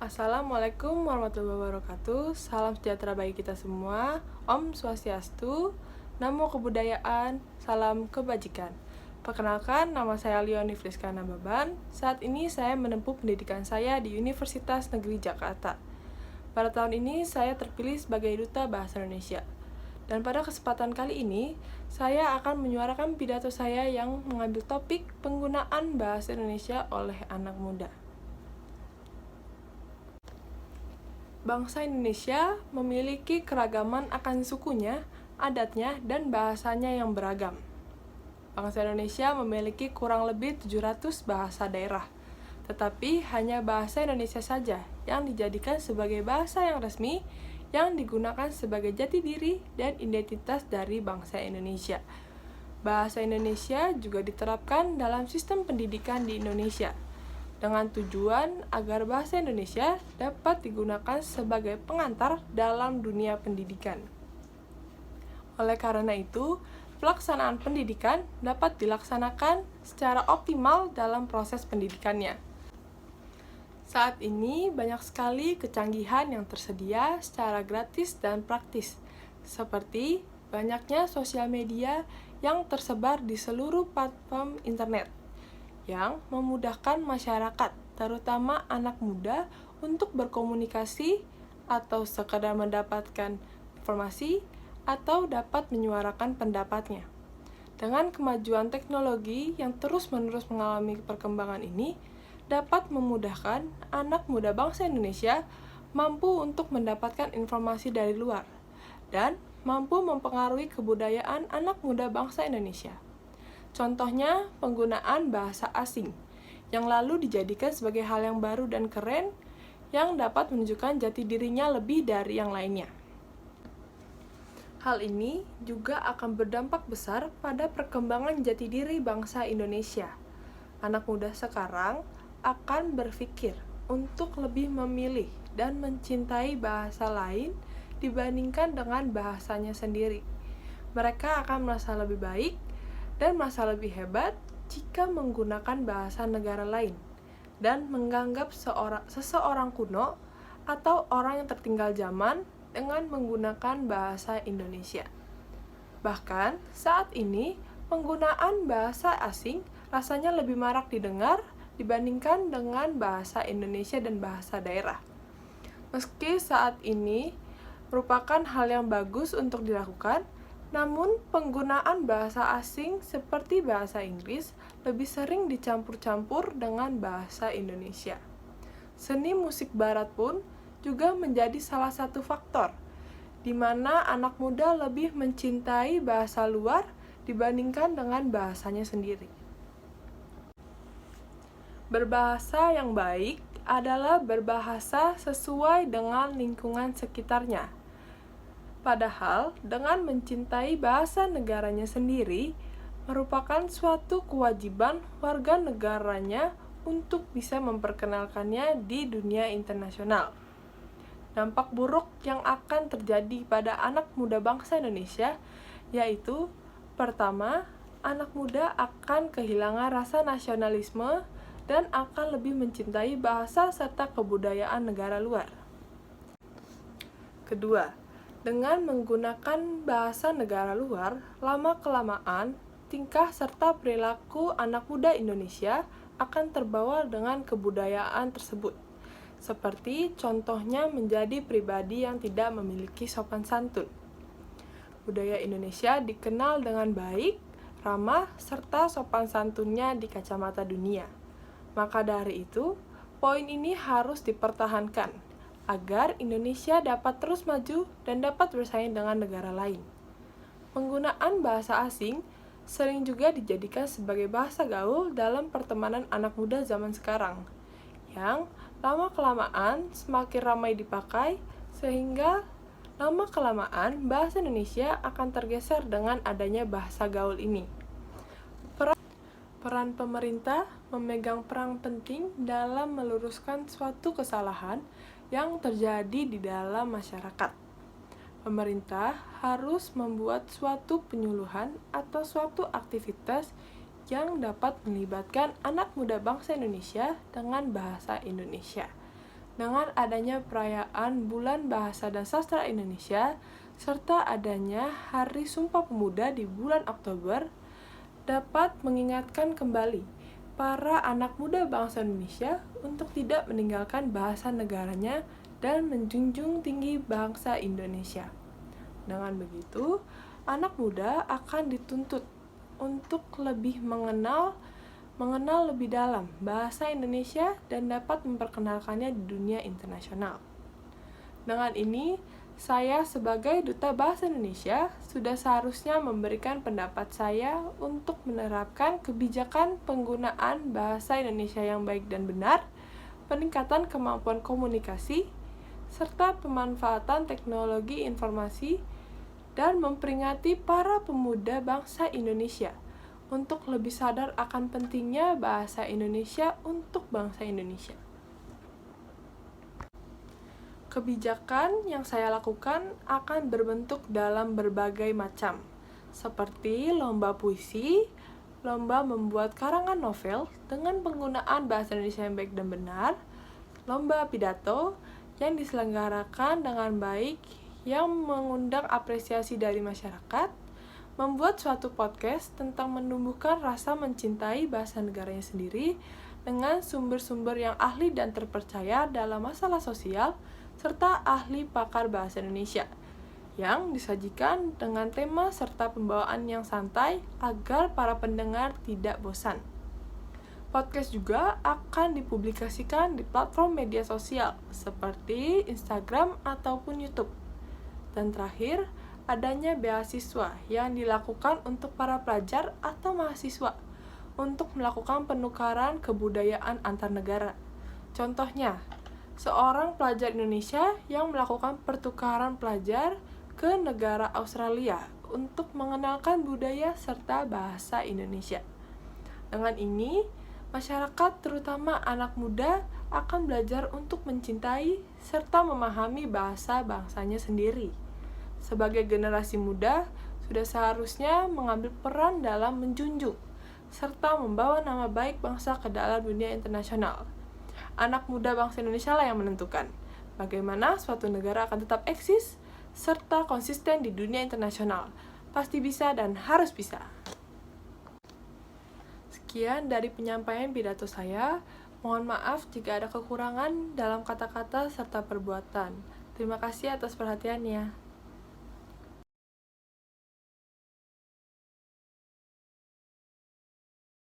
Assalamualaikum warahmatullahi wabarakatuh. Salam sejahtera bagi kita semua. Om Swastiastu, Namo Kebudayaan, Salam Kebajikan. Perkenalkan, nama saya Leonie Friska Nababan. Saat ini saya menempuh pendidikan saya di Universitas Negeri Jakarta. Pada tahun ini saya terpilih sebagai Duta Bahasa Indonesia. Dan pada kesempatan kali ini, saya akan menyuarakan pidato saya yang mengambil topik penggunaan bahasa Indonesia oleh anak muda. Bangsa Indonesia memiliki keragaman akan sukunya, adatnya, dan bahasanya yang beragam. Bangsa Indonesia memiliki kurang lebih 700 bahasa daerah, tetapi hanya bahasa Indonesia saja yang dijadikan sebagai bahasa yang resmi yang digunakan sebagai jati diri dan identitas dari bangsa Indonesia. Bahasa Indonesia juga diterapkan dalam sistem pendidikan di Indonesia, dengan tujuan agar bahasa Indonesia dapat digunakan sebagai pengantar dalam dunia pendidikan. Oleh karena itu, pelaksanaan pendidikan dapat dilaksanakan secara optimal dalam proses pendidikannya. Saat ini banyak sekali kecanggihan yang tersedia secara gratis dan praktis, seperti banyaknya sosial media yang tersebar di seluruh platform internet, yang memudahkan masyarakat, terutama anak muda, untuk berkomunikasi atau sekadar mendapatkan informasi atau dapat menyuarakan pendapatnya. Dengan kemajuan teknologi yang terus-menerus mengalami perkembangan ini, dapat memudahkan anak muda bangsa Indonesia mampu untuk mendapatkan informasi dari luar dan mampu mempengaruhi kebudayaan anak muda bangsa Indonesia. Contohnya, penggunaan bahasa asing, yang lalu dijadikan sebagai hal yang baru dan keren, yang dapat menunjukkan jati dirinya lebih dari yang lainnya. Hal ini juga akan berdampak besar pada perkembangan jati diri bangsa Indonesia. Anak muda sekarang akan berpikir untuk lebih memilih dan mencintai bahasa lain dibandingkan dengan bahasanya sendiri. Mereka akan merasa lebih baik dan merasa lebih hebat jika menggunakan bahasa negara lain dan menganggap seseorang kuno atau orang yang tertinggal zaman dengan menggunakan bahasa Indonesia. Bahkan saat ini penggunaan bahasa asing rasanya lebih marak didengar dibandingkan dengan bahasa Indonesia dan bahasa daerah. Meski saat ini merupakan hal yang bagus untuk dilakukan, namun, penggunaan bahasa asing seperti bahasa Inggris lebih sering dicampur-campur dengan bahasa Indonesia. Seni musik barat pun juga menjadi salah satu faktor, di mana anak muda lebih mencintai bahasa luar dibandingkan dengan bahasanya sendiri. Berbahasa yang baik adalah berbahasa sesuai dengan lingkungan sekitarnya. Padahal, dengan mencintai bahasa negaranya sendiri, merupakan suatu kewajiban warga negaranya untuk bisa memperkenalkannya di dunia internasional. Dampak buruk yang akan terjadi pada anak muda bangsa Indonesia, yaitu, pertama, anak muda akan kehilangan rasa nasionalisme dan akan lebih mencintai bahasa serta kebudayaan negara luar. Kedua, dengan menggunakan bahasa negara luar, lama-kelamaan, tingkah serta perilaku anak muda Indonesia akan terbawa dengan kebudayaan tersebut. Seperti contohnya menjadi pribadi yang tidak memiliki sopan santun. Budaya Indonesia dikenal dengan baik, ramah, serta sopan santunnya di kacamata dunia. Maka dari itu, poin ini harus dipertahankan agar Indonesia dapat terus maju dan dapat bersaing dengan negara lain. Penggunaan bahasa asing sering juga dijadikan sebagai bahasa gaul dalam pertemanan anak muda zaman sekarang, yang lama-kelamaan semakin ramai dipakai, sehingga lama-kelamaan bahasa Indonesia akan tergeser dengan adanya bahasa gaul ini. Peran pemerintah memegang peran penting dalam meluruskan suatu kesalahan yang terjadi di dalam masyarakat. Pemerintah harus membuat suatu penyuluhan atau suatu aktivitas yang dapat melibatkan anak muda bangsa Indonesia dengan bahasa Indonesia. Dengan adanya perayaan Bulan Bahasa dan Sastra Indonesia, serta adanya Hari Sumpah Pemuda di bulan Oktober, dapat mengingatkan kembali para anak muda bangsa Indonesia untuk tidak meninggalkan bahasa negaranya dan menjunjung tinggi bangsa Indonesia. Dengan begitu, anak muda akan dituntut untuk lebih mengenal lebih dalam bahasa Indonesia dan dapat memperkenalkannya di dunia internasional. Dengan ini, saya sebagai Duta Bahasa Indonesia sudah seharusnya memberikan pendapat saya untuk menerapkan kebijakan penggunaan bahasa Indonesia yang baik dan benar, peningkatan kemampuan komunikasi, serta pemanfaatan teknologi informasi, dan memperingati para pemuda bangsa Indonesia untuk lebih sadar akan pentingnya bahasa Indonesia untuk bangsa Indonesia. Kebijakan yang saya lakukan akan berbentuk dalam berbagai macam, seperti lomba puisi, lomba membuat karangan novel dengan penggunaan bahasa Indonesia yang baik dan benar, lomba pidato yang diselenggarakan dengan baik yang mengundang apresiasi dari masyarakat, membuat suatu podcast tentang menumbuhkan rasa mencintai bahasa negaranya sendiri dengan sumber-sumber yang ahli dan terpercaya dalam masalah sosial, serta ahli pakar bahasa Indonesia, yang disajikan dengan tema serta pembawaan yang santai agar para pendengar tidak bosan. Podcast juga akan dipublikasikan di platform media sosial seperti Instagram ataupun YouTube. Dan terakhir, adanya beasiswa yang dilakukan untuk para pelajar atau mahasiswa untuk melakukan penukaran kebudayaan antar negara. Contohnya, seorang pelajar Indonesia yang melakukan pertukaran pelajar ke negara Australia untuk mengenalkan budaya serta bahasa Indonesia. Dengan ini, masyarakat terutama anak muda akan belajar untuk mencintai serta memahami bahasa bangsanya sendiri. Sebagai generasi muda, sudah seharusnya mengambil peran dalam menjunjung serta membawa nama baik bangsa ke dalam dunia internasional. Anak muda bangsa Indonesia lah yang menentukan bagaimana suatu negara akan tetap eksis serta konsisten di dunia internasional. Pasti bisa dan harus bisa. Sekian dari penyampaian pidato saya. Mohon maaf jika ada kekurangan dalam kata-kata serta perbuatan. Terima kasih atas perhatiannya.